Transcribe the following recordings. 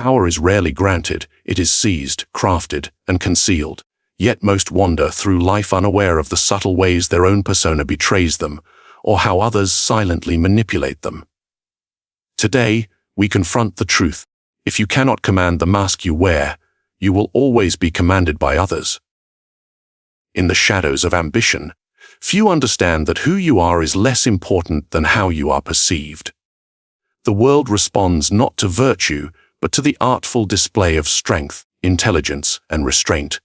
Power is rarely granted, it is seized, crafted, and concealed. Yet most wander through life unaware of the subtle ways their own persona betrays them, or how others silently manipulate them. Today, we confront the truth. If you cannot command the mask you wear, you will always be commanded by others. In the shadows of ambition, few understand that who you are is less important than how you are perceived. The world responds not to virtue, but to the artful display of strength, intelligence, and restraint.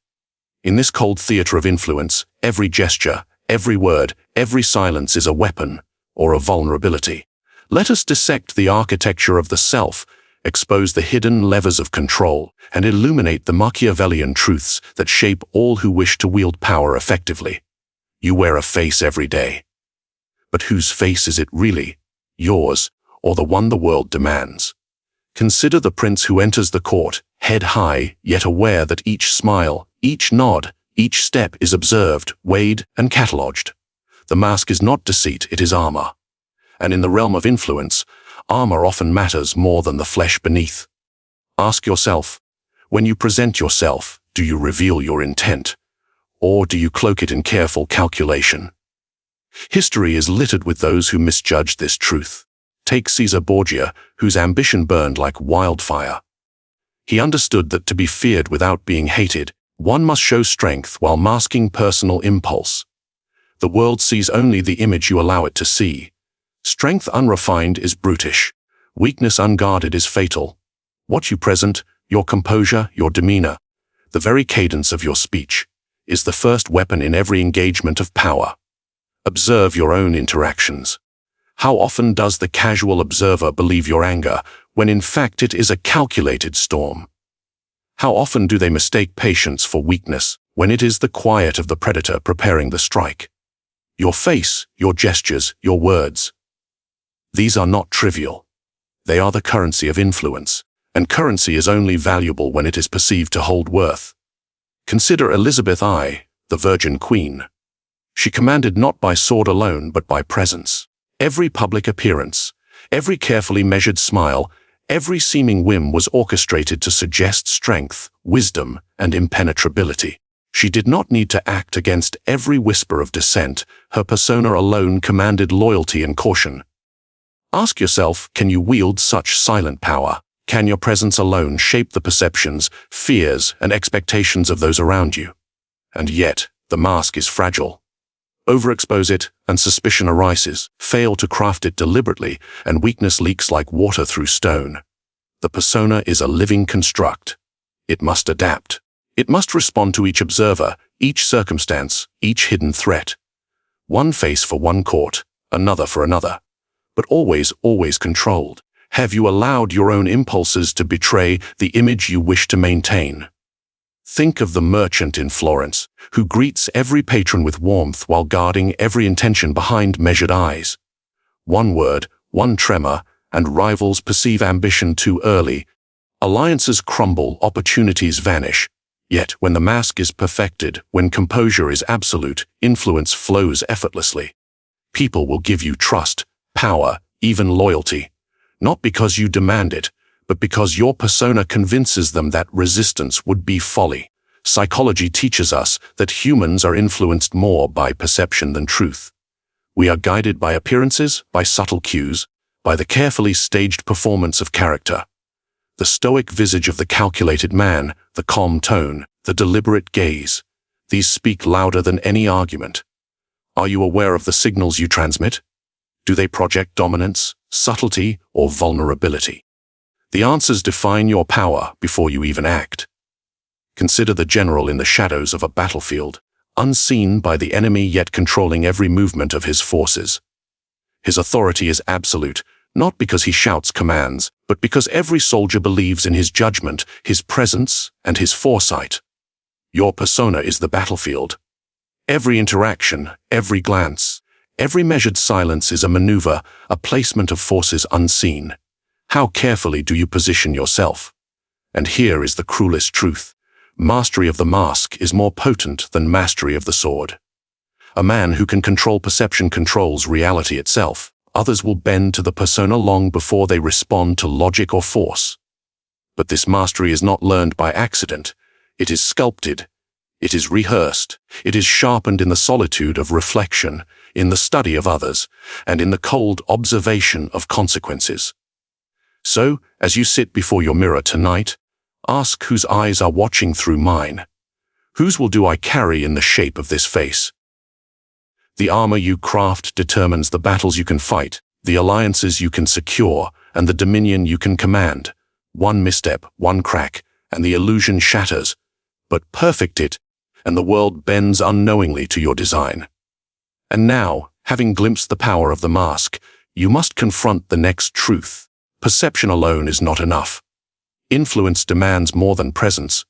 In this cold theater of influence, every gesture, every word, every silence is a weapon or a vulnerability. Let us dissect the architecture of the self, expose the hidden levers of control, and illuminate the Machiavellian truths that shape all who wish to wield power effectively. You wear a face every day. But whose face is it really? Yours, or the one the world demands? Consider the prince who enters the court, head high, yet aware that each smile, each nod, each step is observed, weighed, and catalogued. The mask is not deceit, it is armor. And in the realm of influence, armor often matters more than the flesh beneath. Ask yourself, when you present yourself, do you reveal your intent, or do you cloak it in careful calculation? History is littered with those who misjudged this truth. Take Caesar Borgia, whose ambition burned like wildfire. He understood that to be feared without being hated, one must show strength while masking personal impulse. The world sees only the image you allow it to see. Strength unrefined is brutish. Weakness unguarded is fatal. What you present, your composure, your demeanor, the very cadence of your speech, is the first weapon in every engagement of power. Observe your own interactions. How often does the casual observer believe your anger, when in fact it is a calculated storm? How often do they mistake patience for weakness, when it is the quiet of the predator preparing the strike? Your face, your gestures, your words. These are not trivial. They are the currency of influence, and currency is only valuable when it is perceived to hold worth. Consider Elizabeth I, the Virgin Queen. She commanded not by sword alone but by presence. Every public appearance, every carefully measured smile, every seeming whim was orchestrated to suggest strength, wisdom, and impenetrability. She did not need to act against every whisper of dissent. Her persona alone commanded loyalty and caution. Ask yourself, can you wield such silent power? Can your presence alone shape the perceptions, fears, and expectations of those around you? And yet, the mask is fragile. Overexpose it, and suspicion arises. Fail to craft it deliberately, and weakness leaks like water through stone. The persona is a living construct. It must adapt. It must respond to each observer, each circumstance, each hidden threat. One face for one court, another for another. But always controlled. Have you allowed your own impulses to betray the image you wish to maintain? Think of the merchant in Florence, who greets every patron with warmth while guarding every intention behind measured eyes. One word, one tremor, and rivals perceive ambition too early. Alliances crumble, opportunities vanish. Yet when the mask is perfected, when composure is absolute, influence flows effortlessly. People will give you trust, power, even loyalty. Not because you demand it, but because your persona convinces them that resistance would be folly. Psychology teaches us that humans are influenced more by perception than truth. We are guided by appearances, by subtle cues, by the carefully staged performance of character. The stoic visage of the calculated man, the calm tone, the deliberate gaze. These speak louder than any argument. Are you aware of the signals you transmit? Do they project dominance, subtlety, or vulnerability? The answers define your power before you even act. Consider the general in the shadows of a battlefield, unseen by the enemy yet controlling every movement of his forces. His authority is absolute, not because he shouts commands, but because every soldier believes in his judgment, his presence, and his foresight. Your persona is the battlefield. Every interaction, every glance, every measured silence is a maneuver, a placement of forces unseen. How carefully do you position yourself? And here is the cruelest truth. Mastery of the mask is more potent than mastery of the sword. A man who can control perception controls reality itself. Others will bend to the persona long before they respond to logic or force. But this mastery is not learned by accident. It is sculpted. It is rehearsed. It is sharpened in the solitude of reflection, in the study of others, and in the cold observation of consequences. So, as you sit before your mirror tonight, ask whose eyes are watching through mine. Whose will I carry in the shape of this face? The armor you craft determines the battles you can fight, the alliances you can secure, and the dominion you can command. One misstep, one crack, and the illusion shatters. But perfect it, and the world bends unknowingly to your design. And now, having glimpsed the power of the mask, you must confront the next truth. Perception alone is not enough. Influence demands more than presence.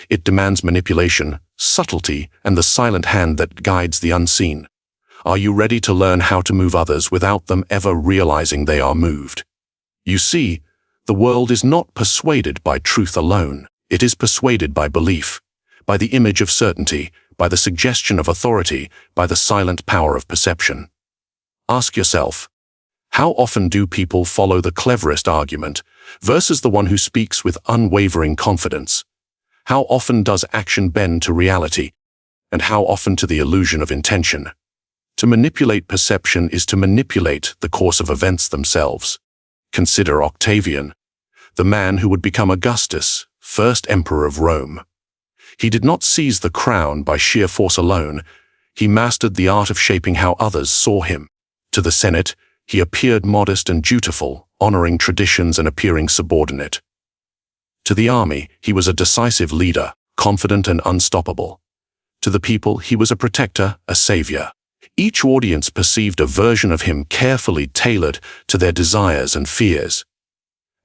It demands manipulation, subtlety, and the silent hand that guides the unseen. Are you ready to learn how to move others without them ever realizing they are moved? You see, the world is not persuaded by truth alone. It is persuaded by belief, by the image of certainty, by the suggestion of authority, by the silent power of perception. Ask yourself, how often do people follow the cleverest argument versus the one who speaks with unwavering confidence? How often does action bend to reality, and how often to the illusion of intention? To manipulate perception is to manipulate the course of events themselves. Consider Octavian, the man who would become Augustus, first emperor of Rome. He did not seize the crown by sheer force alone. He mastered the art of shaping how others saw him. To the Senate, he appeared modest and dutiful, honoring traditions and appearing subordinate. To the army, he was a decisive leader, confident and unstoppable. To the people, he was a protector, a savior. Each audience perceived a version of him carefully tailored to their desires and fears.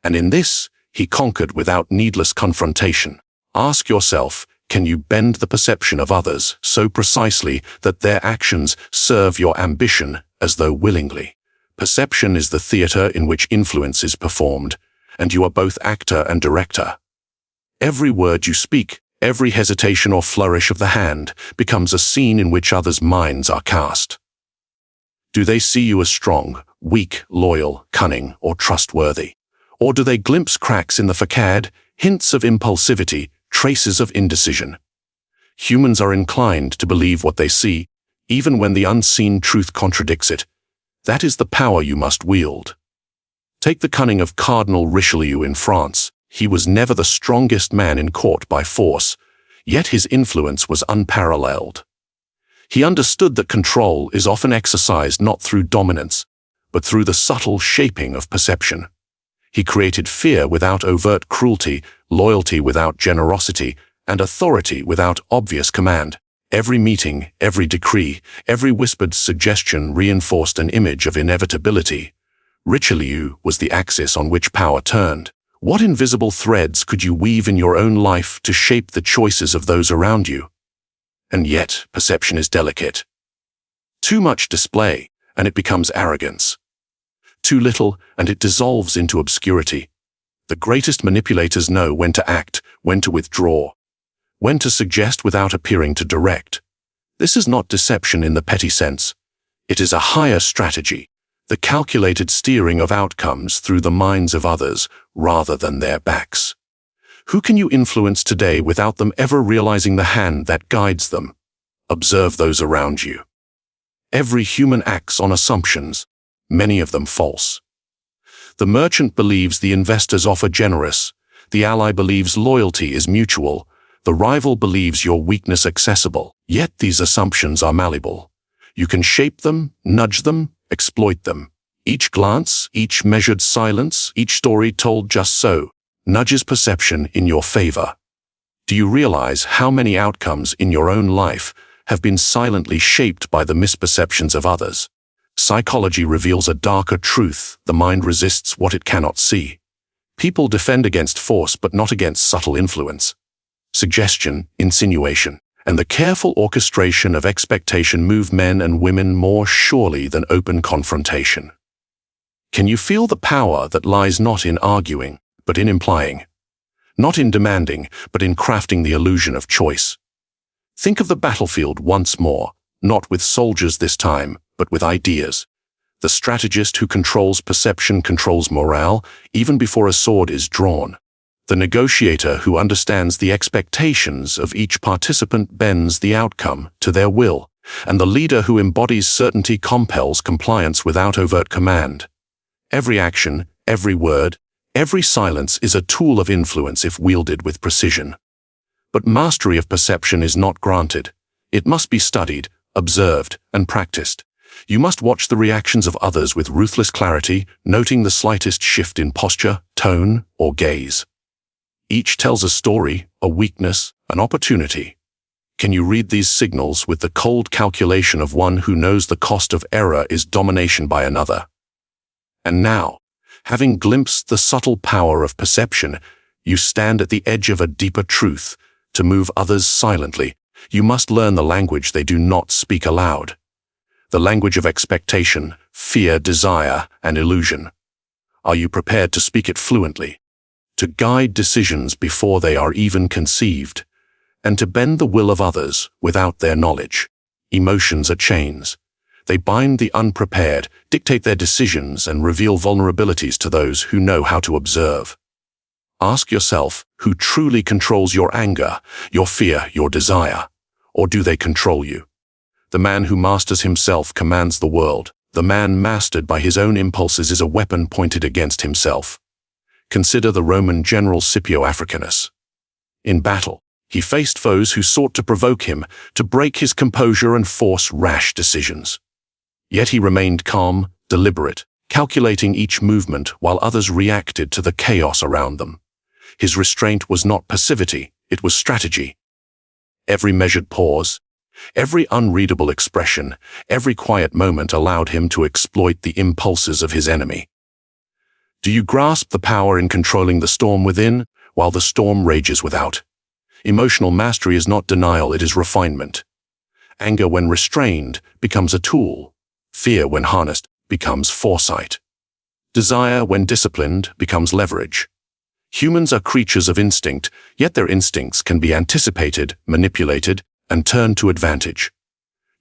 And in this, he conquered without needless confrontation. Ask yourself, can you bend the perception of others so precisely that their actions serve your ambition as though willingly? Perception is the theater in which influence is performed, and you are both actor and director. Every word you speak, every hesitation or flourish of the hand becomes a scene in which others' minds are cast. Do they see you as strong, weak, loyal, cunning, or trustworthy? Or do they glimpse cracks in the facade, hints of impulsivity, traces of indecision? Humans are inclined to believe what they see, even when the unseen truth contradicts it. That is the power you must wield. Take the cunning of Cardinal Richelieu in France. He was never the strongest man in court by force, yet his influence was unparalleled. He understood that control is often exercised not through dominance, but through the subtle shaping of perception. He created fear without overt cruelty, loyalty without generosity, and authority without obvious command. Every meeting, every decree, every whispered suggestion reinforced an image of inevitability. Richelieu was the axis on which power turned. What invisible threads could you weave in your own life to shape the choices of those around you? And yet, perception is delicate. Too much display, and it becomes arrogance. Too little, and it dissolves into obscurity. The greatest manipulators know when to act, when to withdraw, when to suggest without appearing to direct. This is not deception in the petty sense. It is a higher strategy, the calculated steering of outcomes through the minds of others rather than their backs. Who can you influence today without them ever realizing the hand that guides them? Observe those around you. Every human acts on assumptions, many of them false. The merchant believes the investor's offer generous, the ally believes loyalty is mutual, the rival believes your weakness accessible. Yet these assumptions are malleable. You can shape them, nudge them, exploit them. Each glance, each measured silence, each story told just so, nudges perception in your favor. Do you realize how many outcomes in your own life have been silently shaped by the misperceptions of others? Psychology reveals a darker truth: the mind resists what it cannot see. People defend against force but not against subtle influence. Suggestion, insinuation, and the careful orchestration of expectation move men and women more surely than open confrontation. Can you feel the power that lies not in arguing, but in implying? Not in demanding, but in crafting the illusion of choice? Think of the battlefield once more, not with soldiers this time, but with ideas. The strategist who controls perception controls morale, even before a sword is drawn. The negotiator who understands the expectations of each participant bends the outcome to their will, and the leader who embodies certainty compels compliance without overt command. Every action, every word, every silence is a tool of influence if wielded with precision. But mastery of perception is not granted. It must be studied, observed, and practiced. You must watch the reactions of others with ruthless clarity, noting the slightest shift in posture, tone, or gaze. Each tells a story, a weakness, an opportunity. Can you read these signals with the cold calculation of one who knows the cost of error is domination by another? And now, having glimpsed the subtle power of perception, you stand at the edge of a deeper truth. To move others silently, you must learn the language they do not speak aloud. The language of expectation, fear, desire, and illusion. Are you prepared to speak it fluently? To guide decisions before they are even conceived, and to bend the will of others without their knowledge? Emotions are chains. They bind the unprepared, dictate their decisions, and reveal vulnerabilities to those who know how to observe. Ask yourself, who truly controls your anger, your fear, your desire? Or do they control you? The man who masters himself commands the world. The man mastered by his own impulses is a weapon pointed against himself. Consider the Roman general Scipio Africanus. In battle, he faced foes who sought to provoke him, to break his composure and force rash decisions. Yet he remained calm, deliberate, calculating each movement while others reacted to the chaos around them. His restraint was not passivity, it was strategy. Every measured pause, every unreadable expression, every quiet moment allowed him to exploit the impulses of his enemy. Do you grasp the power in controlling the storm within, while the storm rages without? Emotional mastery is not denial, it is refinement. Anger, when restrained, becomes a tool. Fear, when harnessed, becomes foresight. Desire, when disciplined, becomes leverage. Humans are creatures of instinct, yet their instincts can be anticipated, manipulated, and turned to advantage.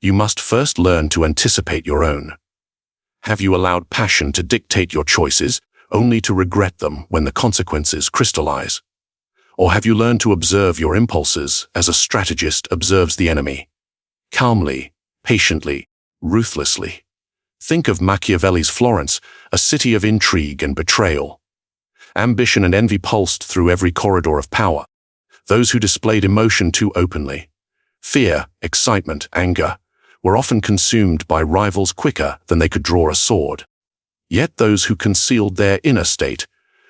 You must first learn to anticipate your own. Have you allowed passion to dictate your choices, only to regret them when the consequences crystallize? Or have you learned to observe your impulses as a strategist observes the enemy? Calmly, patiently, ruthlessly. Think of Machiavelli's Florence, a city of intrigue and betrayal. Ambition and envy pulsed through every corridor of power. Those who displayed emotion too openly, fear, excitement, anger, were often consumed by rivals quicker than they could draw a sword. Yet those who concealed their inner state,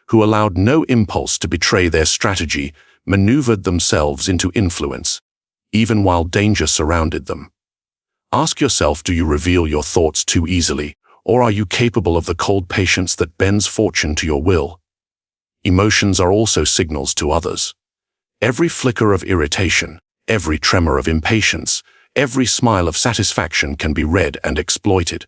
who allowed no impulse to betray their strategy, maneuvered themselves into influence, even while danger surrounded them. Ask yourself, do you reveal your thoughts too easily, or are you capable of the cold patience that bends fortune to your will? Emotions are also signals to others. Every flicker of irritation, every tremor of impatience, every smile of satisfaction can be read and exploited.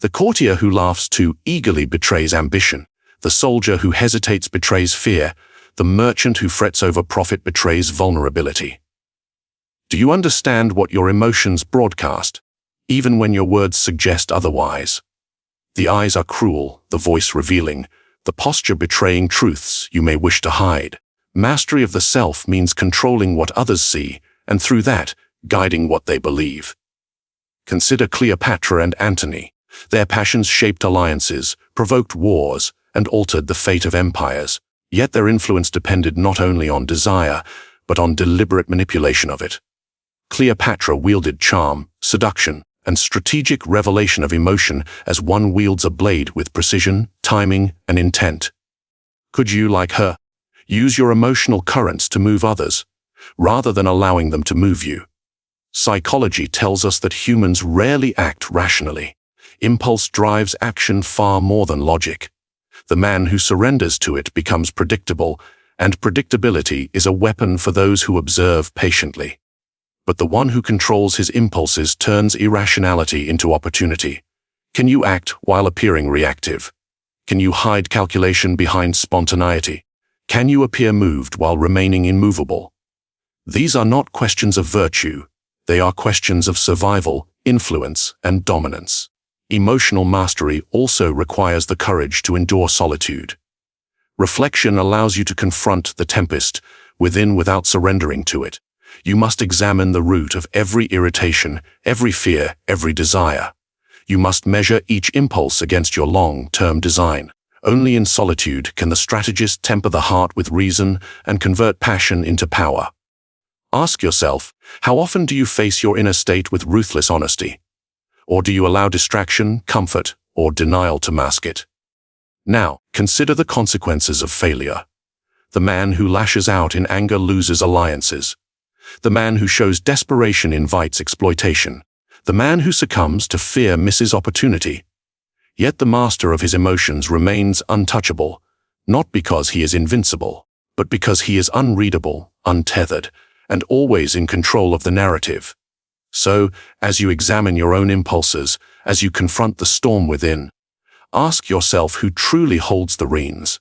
The courtier who laughs too eagerly betrays ambition. The soldier who hesitates betrays fear. The merchant who frets over profit betrays vulnerability. Do you understand what your emotions broadcast, even when your words suggest otherwise? The eyes are cruel, the voice revealing, the posture betraying truths you may wish to hide. Mastery of the self means controlling what others see, and through that, guiding what they believe. Consider Cleopatra and Antony. Their passions shaped alliances, provoked wars, and altered the fate of empires. Yet their influence depended not only on desire, but on deliberate manipulation of it. Cleopatra wielded charm, seduction, and strategic revelation of emotion as one wields a blade with precision, timing, and intent. Could you, like her, use your emotional currents to move others, rather than allowing them to move you? Psychology tells us that humans rarely act rationally. Impulse drives action far more than logic. The man who surrenders to it becomes predictable, and predictability is a weapon for those who observe patiently. But the one who controls his impulses turns irrationality into opportunity. Can you act while appearing reactive? Can you hide calculation behind spontaneity? Can you appear moved while remaining immovable? These are not questions of virtue. They are questions of survival, influence, and dominance. Emotional mastery also requires the courage to endure solitude. Reflection allows you to confront the tempest within without surrendering to it. You must examine the root of every irritation, every fear, every desire. You must measure each impulse against your long-term design. Only in solitude can the strategist temper the heart with reason and convert passion into power. Ask yourself, how often do you face your inner state with ruthless honesty? Or do you allow distraction, comfort, or denial to mask it? Now, consider the consequences of failure. The man who lashes out in anger loses alliances. The man who shows desperation invites exploitation. The man who succumbs to fear misses opportunity. Yet the master of his emotions remains untouchable, not because he is invincible, but because he is unreadable, untethered, and always in control of the narrative. So, as you examine your own impulses, as you confront the storm within, ask yourself who truly holds the reins.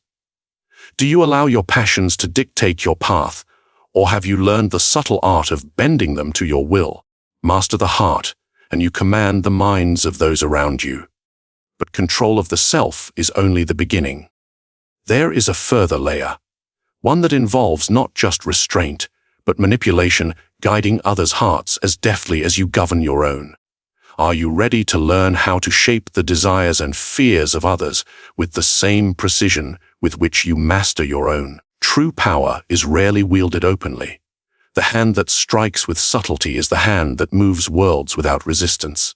Do you allow your passions to dictate your path, or have you learned the subtle art of bending them to your will? Master the heart, and you command the minds of those around you. But control of the self is only the beginning. There is a further layer, one that involves not just restraint, but manipulation, guiding others' hearts as deftly as you govern your own. Are you ready to learn how to shape the desires and fears of others with the same precision with which you master your own? True power is rarely wielded openly. The hand that strikes with subtlety is the hand that moves worlds without resistance.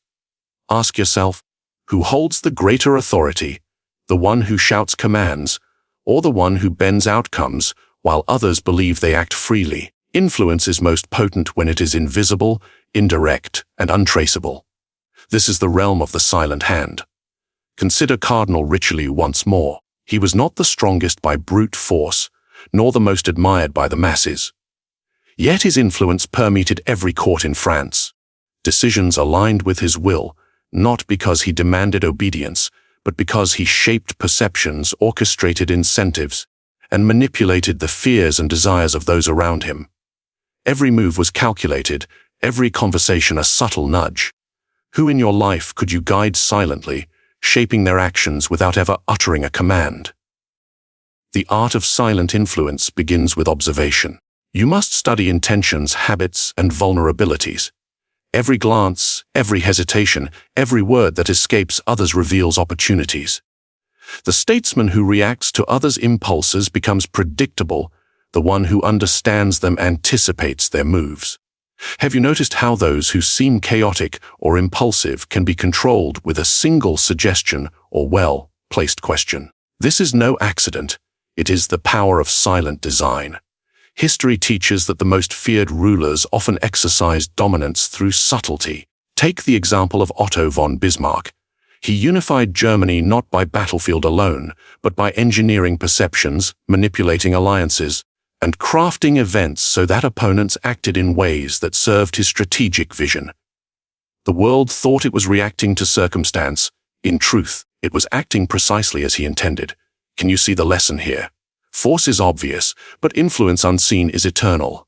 Ask yourself, who holds the greater authority, the one who shouts commands, or the one who bends outcomes while others believe they act freely? Influence is most potent when it is invisible, indirect, and untraceable. This is the realm of the silent hand. Consider Cardinal Richelieu once more. He was not the strongest by brute force, nor the most admired by the masses. Yet his influence permeated every court in France. Decisions aligned with his will, not because he demanded obedience, but because he shaped perceptions, orchestrated incentives, and manipulated the fears and desires of those around him. Every move was calculated, every conversation a subtle nudge. Who in your life could you guide silently, shaping their actions without ever uttering a command? The art of silent influence begins with observation. You must study intentions, habits, and vulnerabilities. Every glance, every hesitation, every word that escapes others reveals opportunities. The statesman who reacts to others' impulses becomes predictable. The one who understands them anticipates their moves. Have you noticed how those who seem chaotic or impulsive can be controlled with a single suggestion or well-placed question? This is no accident. It is the power of silent design. History teaches that the most feared rulers often exercised dominance through subtlety. Take the example of Otto von Bismarck. He unified Germany not by battlefield alone, but by engineering perceptions, manipulating alliances, and crafting events so that opponents acted in ways that served his strategic vision. The world thought it was reacting to circumstance. In truth, it was acting precisely as he intended. Can you see the lesson here? Force is obvious, but influence unseen is eternal.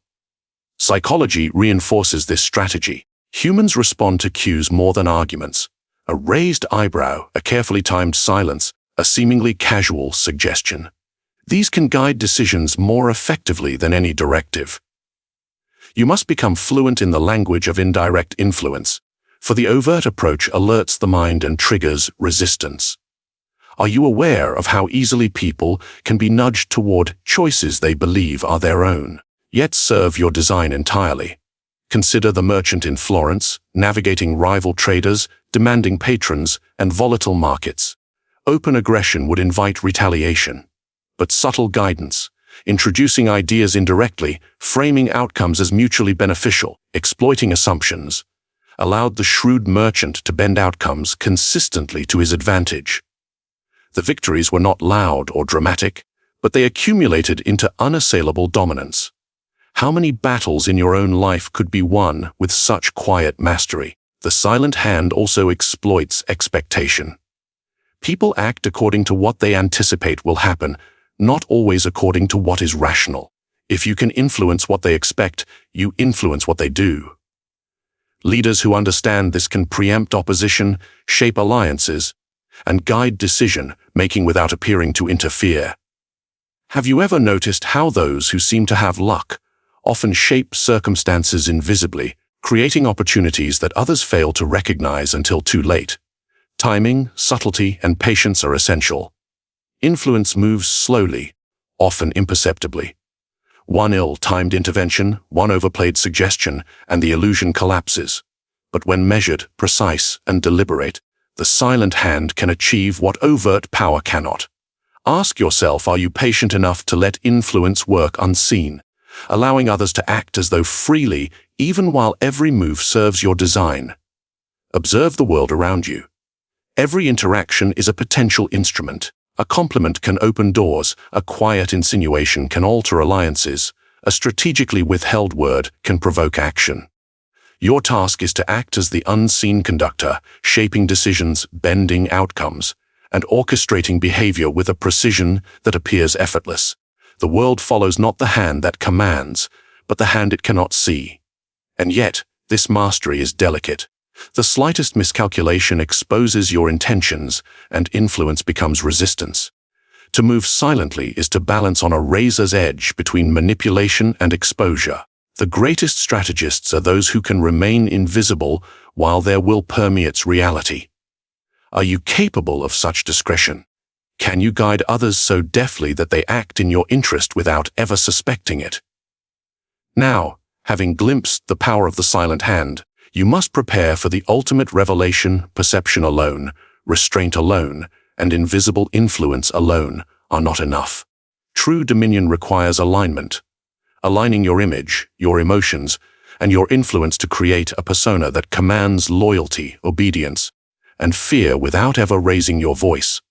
Psychology reinforces this strategy. Humans respond to cues more than arguments. A raised eyebrow, a carefully timed silence, a seemingly casual suggestion. These can guide decisions more effectively than any directive. You must become fluent in the language of indirect influence, for the overt approach alerts the mind and triggers resistance. Are you aware of how easily people can be nudged toward choices they believe are their own, yet serve your design entirely? Consider the merchant in Florence, navigating rival traders, demanding patrons, and volatile markets. Open aggression would invite retaliation. But subtle guidance, introducing ideas indirectly, framing outcomes as mutually beneficial, exploiting assumptions, allowed the shrewd merchant to bend outcomes consistently to his advantage. The victories were not loud or dramatic, but they accumulated into unassailable dominance. How many battles in your own life could be won with such quiet mastery? The silent hand also exploits expectation. People act according to what they anticipate will happen, not always according to what is rational. If you can influence what they expect, you influence what they do. Leaders who understand this can preempt opposition, shape alliances, and guide decision-making without appearing to interfere. Have you ever noticed how those who seem to have luck often shape circumstances invisibly, creating opportunities that others fail to recognize until too late? Timing, subtlety, and patience are essential. Influence moves slowly, often imperceptibly. One ill-timed intervention, one overplayed suggestion, and the illusion collapses. But when measured, precise, and deliberate, the silent hand can achieve what overt power cannot. Ask yourself, are you patient enough to let influence work unseen, allowing others to act as though freely, even while every move serves your design? Observe the world around you. Every interaction is a potential instrument. A compliment can open doors, a quiet insinuation can alter alliances, a strategically withheld word can provoke action. Your task is to act as the unseen conductor, shaping decisions, bending outcomes, and orchestrating behavior with a precision that appears effortless. The world follows not the hand that commands, but the hand it cannot see. And yet, this mastery is delicate. The slightest miscalculation exposes your intentions, and influence becomes resistance. To move silently is to balance on a razor's edge between manipulation and exposure. The greatest strategists are those who can remain invisible while their will permeates reality. Are you capable of such discretion? Can you guide others so deftly that they act in your interest without ever suspecting it? Now, having glimpsed the power of the silent hand, you must prepare for the ultimate revelation. Perception alone, restraint alone, and invisible influence alone are not enough. True dominion requires alignment. Aligning your image, your emotions, and your influence to create a persona that commands loyalty, obedience, and fear without ever raising your voice.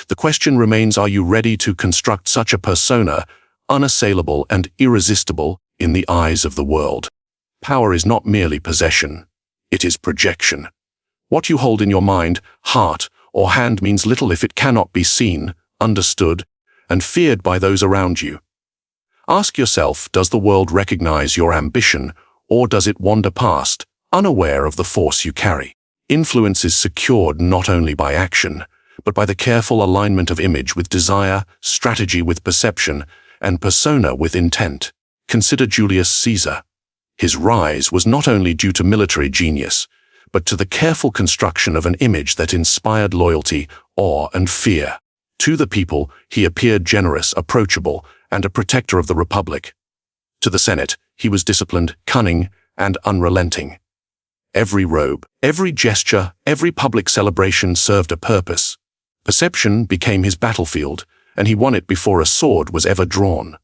The question remains, are you ready to construct such a persona, unassailable and irresistible in the eyes of the world? Power is not merely possession, it is projection. What you hold in your mind, heart, or hand means little if it cannot be seen, understood, and feared by those around you. Ask yourself, does the world recognize your ambition, or does it wander past, unaware of the force you carry? Influence is secured not only by action, but by the careful alignment of image with desire, strategy with perception, and persona with intent. Consider Julius Caesar. His rise was not only due to military genius, but to the careful construction of an image that inspired loyalty, awe, and fear. To the people, he appeared generous, approachable, and a protector of the Republic. To the Senate, he was disciplined, cunning, and unrelenting. Every robe, every gesture, every public celebration served a purpose. Perception became his battlefield, and he won it before a sword was ever drawn.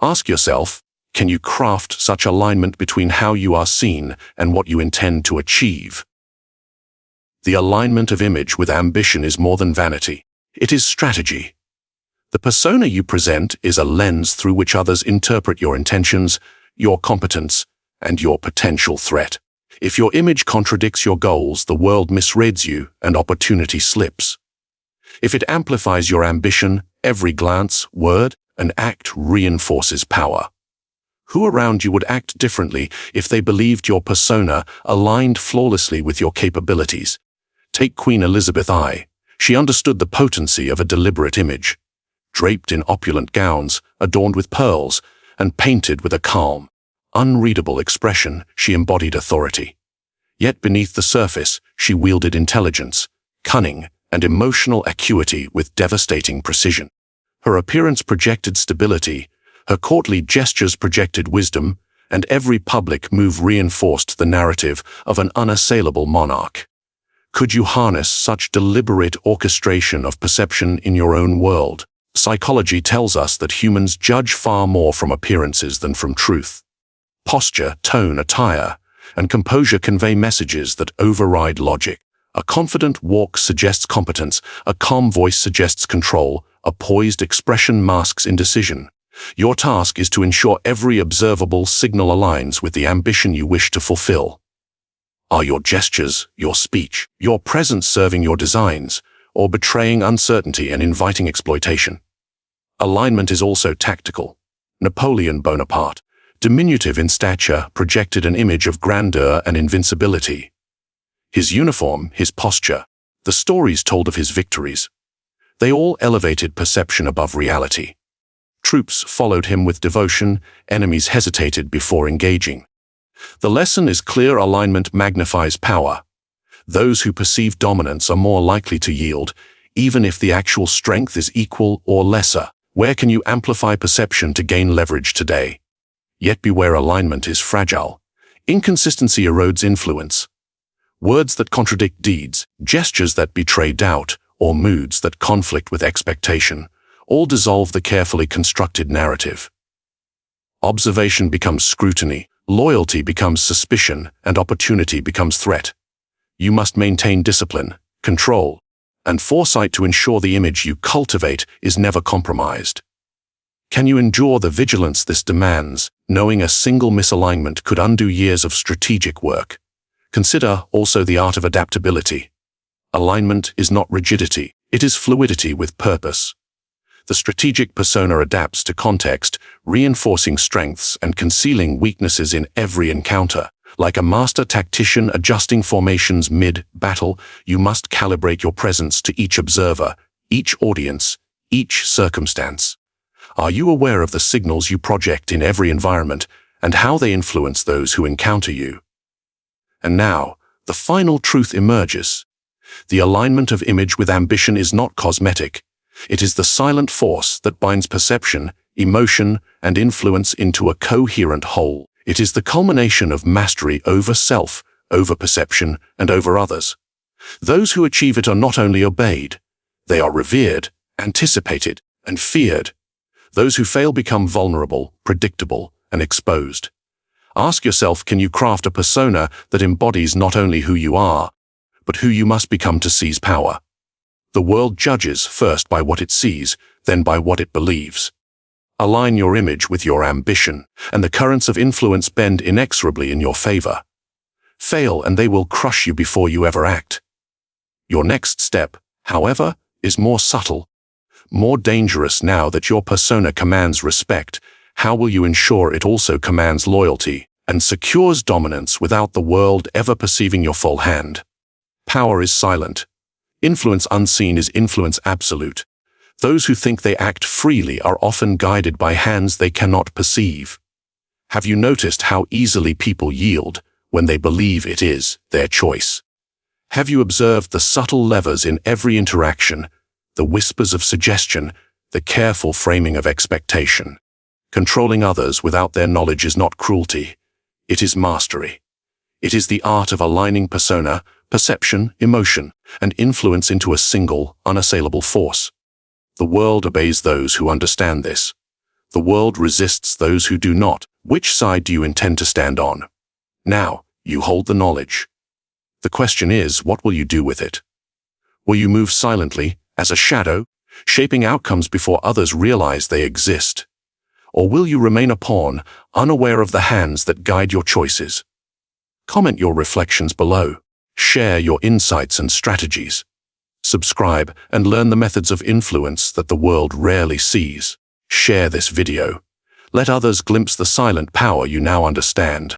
Ask yourself, can you craft such alignment between how you are seen and what you intend to achieve? The alignment of image with ambition is more than vanity. It is strategy. The persona you present is a lens through which others interpret your intentions, your competence, and your potential threat. If your image contradicts your goals, the world misreads you and opportunity slips. If it amplifies your ambition, every glance, word, and act reinforces power. Who around you would act differently if they believed your persona aligned flawlessly with your capabilities? Take Queen Elizabeth I. She understood the potency of a deliberate image. Draped in opulent gowns, adorned with pearls, and painted with a calm, unreadable expression, she embodied authority. Yet beneath the surface, she wielded intelligence, cunning, and emotional acuity with devastating precision. Her appearance projected stability, her courtly gestures projected wisdom, and every public move reinforced the narrative of an unassailable monarch. Could you harness such deliberate orchestration of perception in your own world? Psychology tells us that humans judge far more from appearances than from truth. Posture, tone, attire, and composure convey messages that override logic. A confident walk suggests competence, a calm voice suggests control, a poised expression masks indecision. Your task is to ensure every observable signal aligns with the ambition you wish to fulfill. Are your gestures, your speech, your presence serving your designs, or betraying uncertainty and inviting exploitation? Alignment is also tactical. Napoleon Bonaparte, diminutive in stature, projected an image of grandeur and invincibility. His uniform, his posture, the stories told of his victories, they all elevated perception above reality. Troops followed him with devotion, enemies hesitated before engaging. The lesson is clear: alignment magnifies power. Those who perceive dominance are more likely to yield, even if the actual strength is equal or lesser. Where can you amplify perception to gain leverage today? Yet beware, alignment is fragile. Inconsistency erodes influence. Words that contradict deeds, gestures that betray doubt, or moods that conflict with expectation all dissolve the carefully constructed narrative. Observation becomes scrutiny, loyalty becomes suspicion, and opportunity becomes threat. You must maintain discipline, control, and foresight to ensure the image you cultivate is never compromised. Can you endure the vigilance this demands, knowing a single misalignment could undo years of strategic work? Consider also the art of adaptability. Alignment is not rigidity, it is fluidity with purpose. The strategic persona adapts to context, reinforcing strengths and concealing weaknesses in every encounter. Like a master tactician adjusting formations mid-battle, you must calibrate your presence to each observer, each audience, each circumstance. Are you aware of the signals you project in every environment and how they influence those who encounter you? And now, the final truth emerges. The alignment of image with ambition is not cosmetic. It is the silent force that binds perception, emotion, and influence into a coherent whole. It is the culmination of mastery over self, over perception, and over others. Those who achieve it are not only obeyed, they are revered, anticipated, and feared. Those who fail become vulnerable, predictable, and exposed. Ask yourself, can you craft a persona that embodies not only who you are, but who you must become to seize power? The world judges first by what it sees, then by what it believes. Align your image with your ambition, and the currents of influence bend inexorably in your favor. Fail, and they will crush you before you ever act. Your next step, however, is more subtle, more dangerous. Now that your persona commands respect, how will you ensure it also commands loyalty and secures dominance without the world ever perceiving your full hand? Power is silent. Influence unseen is influence absolute. Those who think they act freely are often guided by hands they cannot perceive. Have you noticed how easily people yield when they believe it is their choice? Have you observed the subtle levers in every interaction, the whispers of suggestion, the careful framing of expectation? Controlling others without their knowledge is not cruelty, it is mastery. It is the art of aligning persona, perception, emotion, and influence into a single, unassailable force. The world obeys those who understand this. The world resists those who do not. Which side do you intend to stand on? Now, you hold the knowledge. The question is, what will you do with it? Will you move silently, as a shadow, shaping outcomes before others realize they exist? Or will you remain a pawn, unaware of the hands that guide your choices? Comment your reflections below. Share your insights and strategies. Subscribe and learn the methods of influence that the world rarely sees. Share this video. Let others glimpse the silent power you now understand.